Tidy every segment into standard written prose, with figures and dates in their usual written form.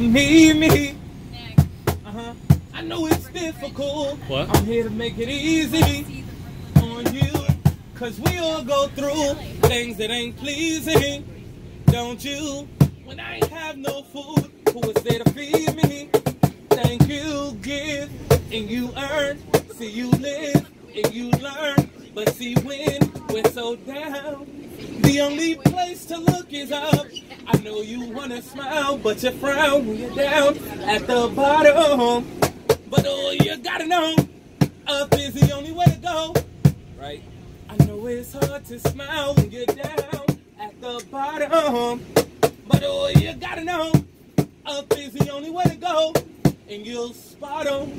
Me. I know it's difficult. What? I'm here to make it easy on you. Cause we all go through things that ain't pleasing. Don't you? When I ain't have no food, who was there to feed me? Thank you, give, and you earn. See, you live and you learn. But see, when we're so down, the only place to look is up. I know you wanna smile, but you frown when you're down at the bottom. But oh, you gotta know, up is the only way to go, right? I know it's hard to smile when you're down at the bottom. But oh, you gotta know, up is the only way to go, and you'll spot 'em.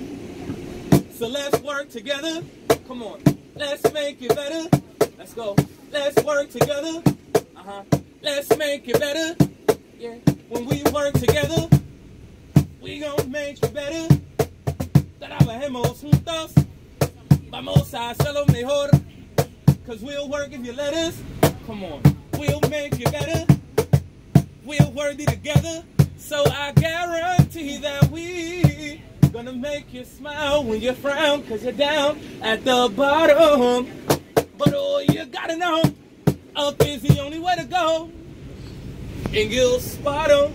So let's work together. Come on, let's make it better. Let's go. Let's work together. Let's make it better. Yeah. When we work together, we gon' make it better. Trabajemos juntos. Vamos a hacerlo mejor. Cause we'll work if you let us. Come on. We'll make it better. We're worthy together. So I guarantee that we gonna make you smile when you frown. Cause you're down at the bottom. But oh, you gotta know, up is the only way to go, and you'll spot 'em.